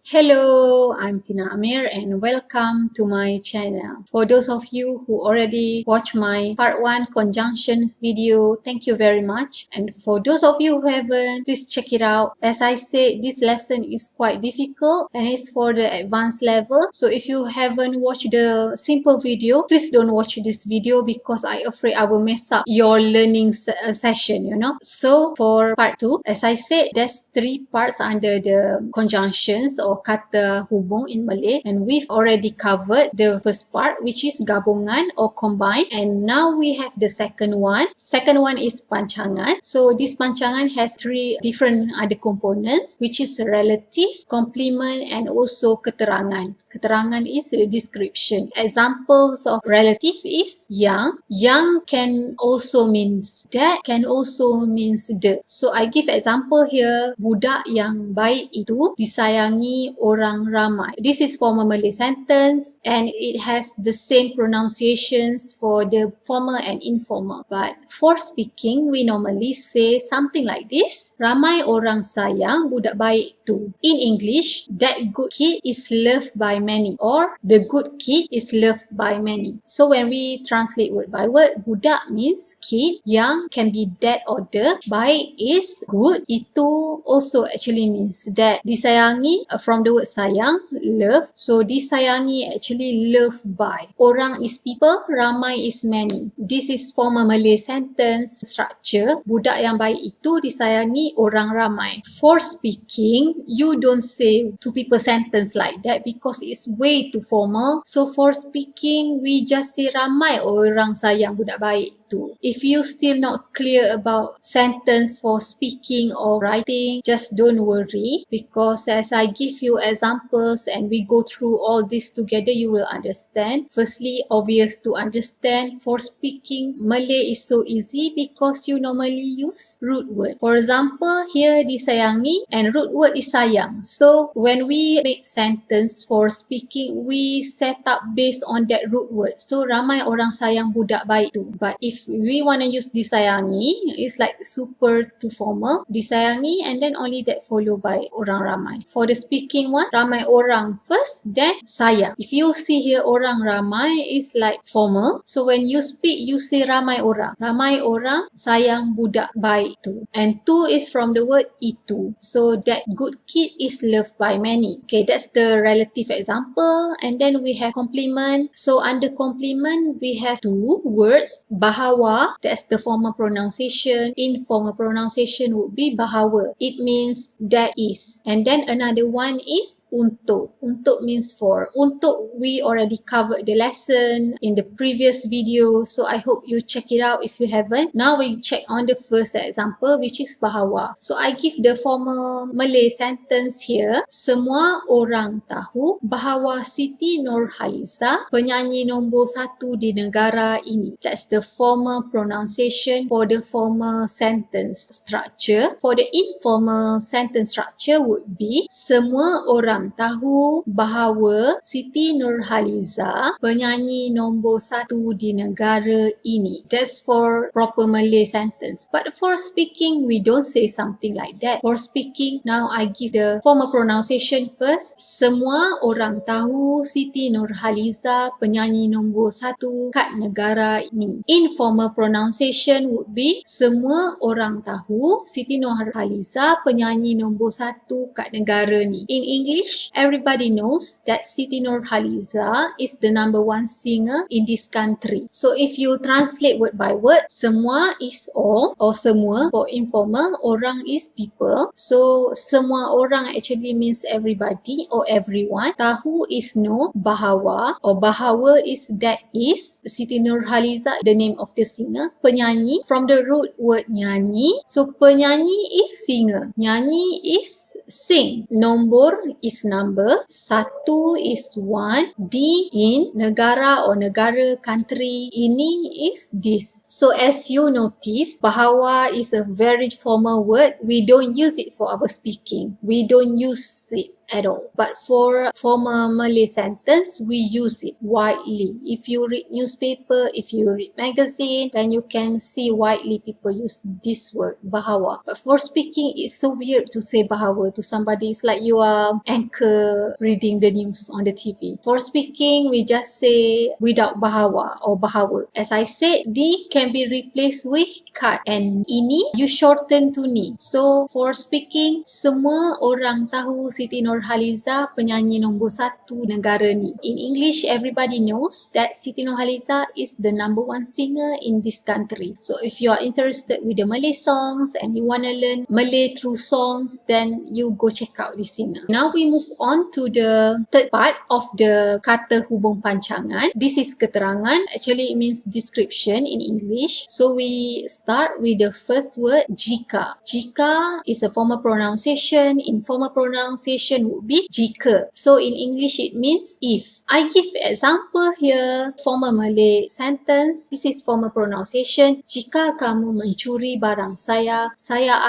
Hello, I'm Tina Amir and welcome to my channel. For those of you who already watched my part 1 conjunction video, thank you very much. And for those of you who haven't, please check it out. As I said, this lesson is quite difficult and it's for the advanced level. So if you haven't watched the simple video, please don't watch this video because I'm afraid I will mess up your learning session, So for part 2, as I said, there's 3 parts under the conjunctions or kata hubung in Malay, and we've already covered the first part, which is gabungan or combine, and now we have the second one. Second one is pancangan. So this pancangan has 3 different other components, which is relative, complement, and also keterangan. Keterangan is a description. Examples of relative is yang. Yang can also means that, can also means the. So I give example here, budak yang baik itu disayangi orang ramai. This is formal Malay sentence and it has the same pronunciations for the formal and informal. But for speaking, we normally say something like this. Ramai orang sayang budak baik tu. In English, that good kid is loved by many, or the good kid is loved by many. So when we translate word by word, budak means kid, yang can be that or the, baik is good, itu also actually means that. Disayangi from the word sayang, love, so disayangi actually loved by. Orang is people, ramai is many. This is formal Malay sentence structure. Budak yang baik itu disayangi orang ramai. For speaking, you don't say two people sentence like that because it's way too formal. So for speaking, we just say ramai orang sayang budak baik tu. If you still not clear about sentence for speaking or writing, just don't worry, because as I give you examples and we go through all this together, you will understand. Firstly, obvious to understand. For speaking, Malay is so easy because you normally use root word. For example, here disayangi and root word is sayang. So when we make sentence for speaking, we set up based on that root word. So ramai orang sayang budak baik tu. But if we want to use disayangi, it's like super too formal. Disayangi and then only that followed by orang ramai. For the speaking one, ramai orang first, then sayang. If you see here orang ramai is like formal. So when you speak, you say ramai orang. Ramai orang sayang budak baik tu. And tu is from the word itu. So that good kid is loved by many. Okay, that's the relative example. And then we have complement. So under complement, we have 2 words. Bahawa, that's the formal pronunciation. Informal pronunciation would be bahawa. It means that is. And then another one is untuk. Untuk means for. Untuk, we already covered the lesson in the previous video. So I hope you check it out if you haven't. Now we check on the first example, which is bahawa. So I give the formal Malay sentence here. Semua orang tahu bahawa Siti Nurhaliza penyanyi nombor 1 di negara ini. That's the formal pronunciation for the formal sentence structure. For the informal sentence structure would be semua orang tahu bahawa Siti Nurhaliza penyanyi nombor 1 di negara ini. That's for proper Malay sentence. But for speaking, we don't say something like that. For speaking, now I give the formal pronunciation first. Semua orang tahu Siti Nurhaliza penyanyi nombor 1 kat negara ini. Informal pronunciation would be semua orang tahu Siti Nurhaliza penyanyi nombor 1 kat negara ni. In English, everybody knows that Siti Nurhaliza is the number 1 singer in this country. So if you translate word by word, semua is all or semua. For informal, orang is people. So semua orang actually means everybody or everyone. Tahu is know, bahawa or bahawa is that is. Siti Nurhaliza, the name of the singer. Penyanyi, from the root word nyanyi. So penyanyi is singer. Nyanyi is sing. Nombor is number. 1 Satu is one. Di in negara or negara, country. Ini is this. So as you notice, bahawa is a very formal word. We don't use it for our speaking. We don't use it at all. But for formal Malay sentence, we use it widely. If you read newspaper, if you read magazine, then you can see widely people use this word, bahawa. But for speaking, it's so weird to say bahawa to somebody. It's like you are anchor reading the news on the TV. For speaking, we just say without bahawa or bahawa. As I said, di can be replaced with kat, and ini you shorten to ni. So for speaking, semua orang tahu Siti Nurhaliza penyanyi nombor 1 negara ni. In English, everybody knows that Siti Nurhaliza is the number 1 singer in this country. So if you are interested with the Malay songs and you want to learn Malay through songs, then you go check out this singer. Now we move on to the third part of the kata hubung pancangan. This is keterangan. Actually, it means description in English. So we start with the first word, jika. Jika is a formal pronunciation. Informal pronunciation would be jika. So in English, it means if. I give example here, formal Malay sentence. This is formal pronunciation. Jika kamu mencuri barang saya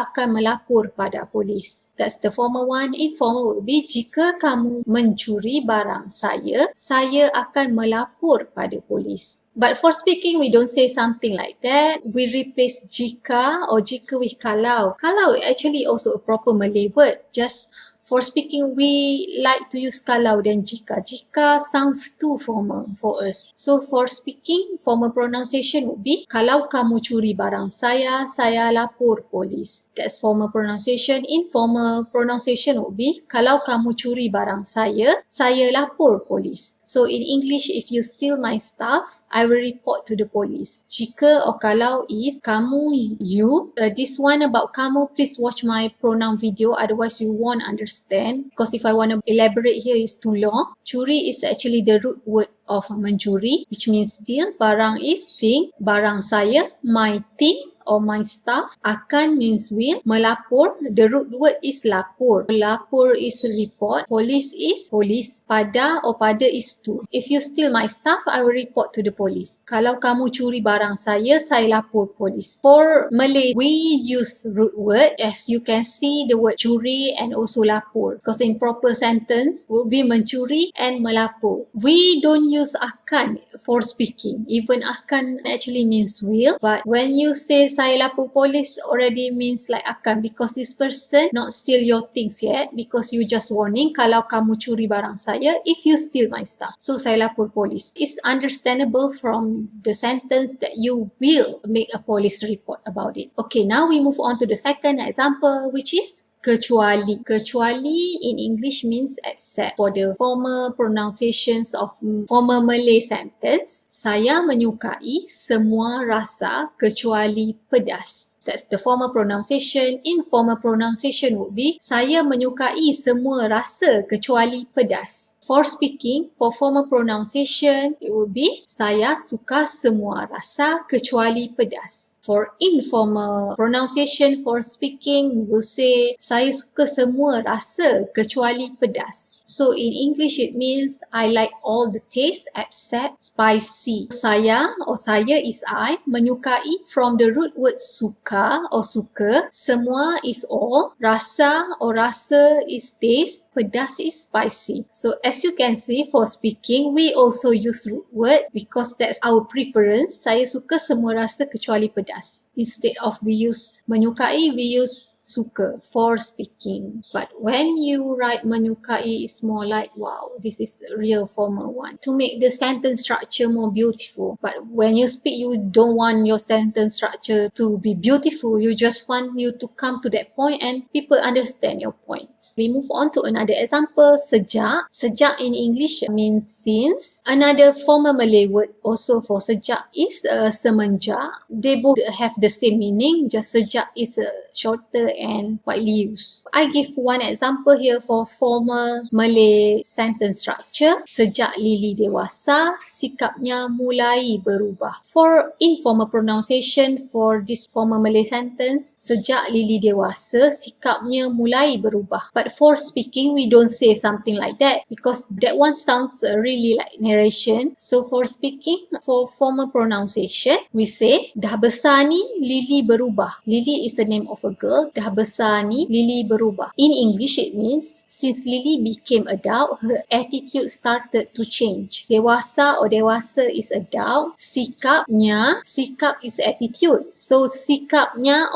akan melapor pada polis. That's the formal one. Informal would be jika kamu mencuri barang saya akan melapor pada polis. But for speaking, we don't say something like that. We replace jika or jika with kalau. Kalau actually also a proper Malay word. Just for speaking, we like to use kalau dan jika. Jika sounds too formal for us. So for speaking, formal pronunciation would be kalau kamu curi barang saya lapor polis. That's formal pronunciation. Informal pronunciation would be kalau kamu curi barang saya lapor polis. So in English, if you steal my stuff, I will report to the police. Jika or kalau, if, kamu, you. This one about kamu, please watch my pronoun video, otherwise you won't understand. Because if I want to elaborate here, is too long. Curi is actually the root word of mencuri, which means steal. Barang is thing. Barang saya, my thing or my stuff. Akan means will. Melapor, the root word is lapor. Lapor is report. Police is police. Pada or pada is to. If you steal my stuff, I will report to the police. Kalau kamu curi barang saya lapor polis. For Malay, we use root word. As you can see, the word curi and also lapor. Because in proper sentence, will be mencuri and melapor. We don't use akan for speaking. Even akan actually means will. But when you say saya lapor polis, already means like akan, because this person not steal your things yet, because you just warning kalau kamu curi barang saya if you steal my stuff. So saya lapor polis. It's understandable from the sentence that you will make a police report about it. Okay, now we move on to the second example, which is kecuali. Kecuali in English means except. For the formal pronunciations of formal Malay sentence, saya menyukai semua rasa kecuali pedas. That's the formal pronunciation. Informal pronunciation would be saya menyukai semua rasa kecuali pedas. For speaking, for formal pronunciation, it would be saya suka semua rasa kecuali pedas. For informal pronunciation, for speaking, we'll say saya suka semua rasa kecuali pedas. So in English, it means I like all the taste except spicy. Saya or saya is I, menyukai from the root word suka or suka, semua is all, rasa or rasa is taste, pedas is spicy. So as you can see, for speaking, we also use root word because that's our preference. Saya suka semua rasa kecuali pedas. Instead of we use menyukai, we use suka for speaking. But when you write menyukai, it's more like, wow, this is a real formal one. To make the sentence structure more beautiful. But when you speak, you don't want your sentence structure to be beautiful. You just want you to come to that point and people understand your points. We move on to another example, sejak. Sejak in English means since. Another formal Malay word also for sejak is semenjak. They both have the same meaning, just sejak is shorter and widely used. I give one example here for formal Malay sentence structure. Sejak Lily dewasa, sikapnya mulai berubah. For informal pronunciation, for this formal Malay sentence, sejak Lily dewasa, sikapnya mulai berubah. But for speaking, we don't say something like that because that one sounds really like narration. So for speaking, for formal pronunciation, we say, dah besar ni Lily berubah. Lily is the name of a girl. Dah besar ni Lily berubah. In English, it means since Lily became adult, her attitude started to change. Dewasa or dewasa is adult. Sikap is attitude. So sikapnya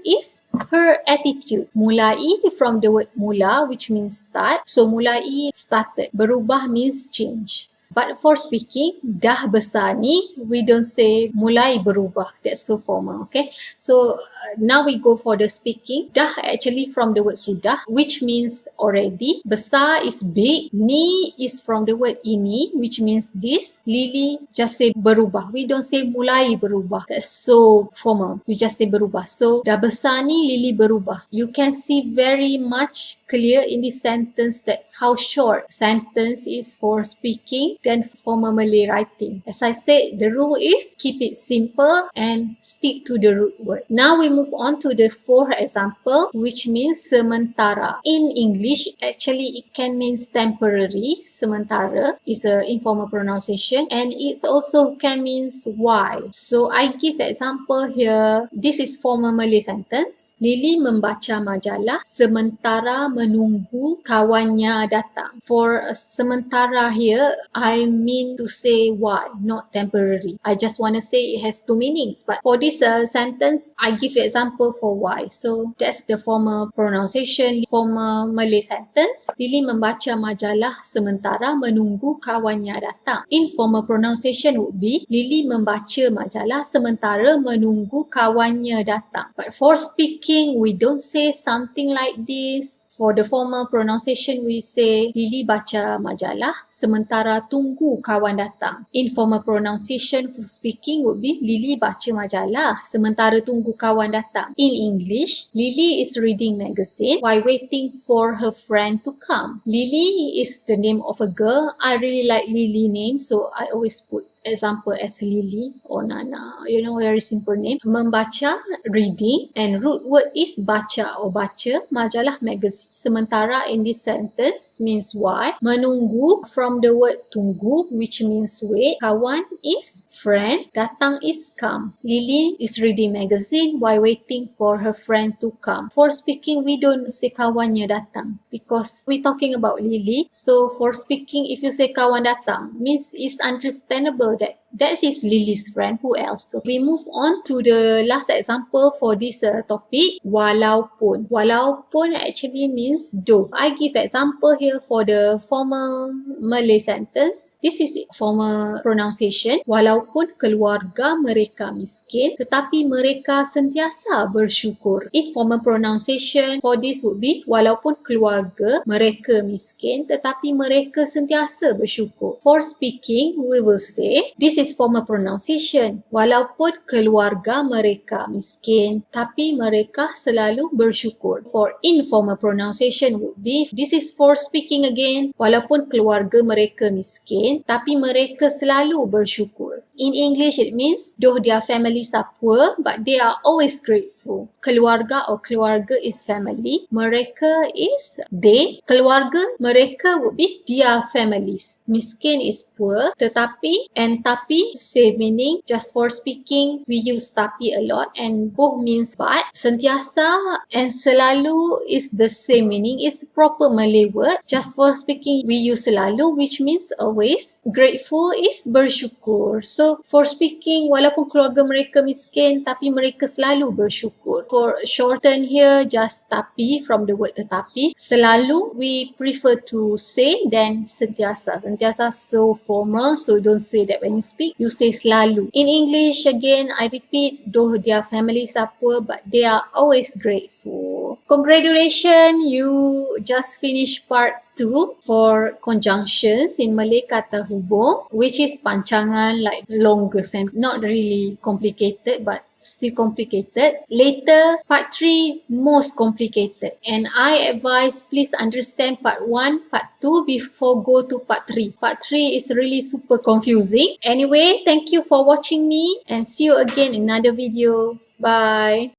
is her attitude. Mulai from the word mula, which means start. So mulai started. Berubah means change. But for speaking, dah besar ni, we don't say mulai berubah. That's so formal, okay? So now we go for the speaking. Dah actually from the word sudah, which means already. Besar is big. Ni is from the word ini, which means this. Lily just say berubah. We don't say mulai berubah. That's so formal. We just say berubah. So dah besar ni Lily berubah. You can see very much clear in this sentence that how short sentence is for speaking than formal Malay writing. As I said, the rule is keep it simple and stick to the root word. Now we move on to the fourth example, which means sementara. In English, actually it can mean temporary. Sementara is an informal pronunciation, and it also can mean while. So I give example here. This is formal Malay sentence. Lily membaca majalah sementara menunggu kawannya datang. For sementara here, I mean to say why, not temporary. I just want to say it has two meanings. But for this sentence, I give example for why. So that's the formal pronunciation, formal Malay sentence. Lily membaca majalah sementara menunggu kawannya datang. Informal pronunciation would be Lily membaca majalah sementara menunggu kawannya datang. But for speaking, we don't say something like this. For the formal pronunciation, we say Lily baca majalah sementara tunggu kawan datang. Informal pronunciation for speaking would be Lily baca majalah sementara tunggu kawan datang. In English, Lily is reading magazine while waiting for her friend to come. Lily is the name of a girl. I really like Lily name, so I always put example as Lily or Nana, very simple name. Membaca, reading, and root word is baca or baca, majalah magazine. Sementara in this sentence means why. Menunggu from the word tunggu, which means wait. Kawan is friend, datang is come. Lily is reading magazine while waiting for her friend to come. For speaking, we don't say kawannya datang because we're talking about Lily. So for speaking, if you say kawan datang, means it's understandable that is Lily's friend. Who else? So we move on to the last example for this topic. Walaupun. Walaupun actually means though. I give example here for the formal Malay sentence. This is formal pronunciation. Walaupun keluarga mereka miskin, tetapi mereka sentiasa bersyukur. Informal pronunciation for this would be walaupun keluarga mereka miskin, tetapi mereka sentiasa bersyukur. For speaking, we will say this is formal pronunciation. Walaupun keluarga mereka miskin, tapi mereka selalu bersyukur. For informal pronunciation would be, this is for speaking again. Walaupun keluarga mereka miskin, tapi mereka selalu bersyukur. In English, it means though their families are poor, but they are always grateful. Keluarga or keluarga is family. Mereka is they. Keluarga mereka would be their families. Miskin is poor, tetapi and tapi same meaning. Just for speaking, we use tapi a lot and both means but. Sentiasa and selalu is the same meaning. It's proper Malay word. Just for speaking, we use selalu, which means always. Grateful is bersyukur. So for speaking, walaupun keluarga mereka miskin, tapi mereka selalu bersyukur. For shorten here, just tapi from the word tetapi. Selalu, we prefer to say than sentiasa. Sentiasa so formal, so don't say that when you speak. You say selalu. In English, again, I repeat, though their families are poor, but they are always grateful. Congratulations, you just finished part 2 for conjunctions in Malay kata hubung, which is pancangan, like longer sentence, not really complicated, but still complicated. Later, part 3, most complicated. And I advise, please understand part 1, part 2 before go to part 3. Part 3 is really super confusing. Anyway, thank you for watching me and see you again in another video. Bye.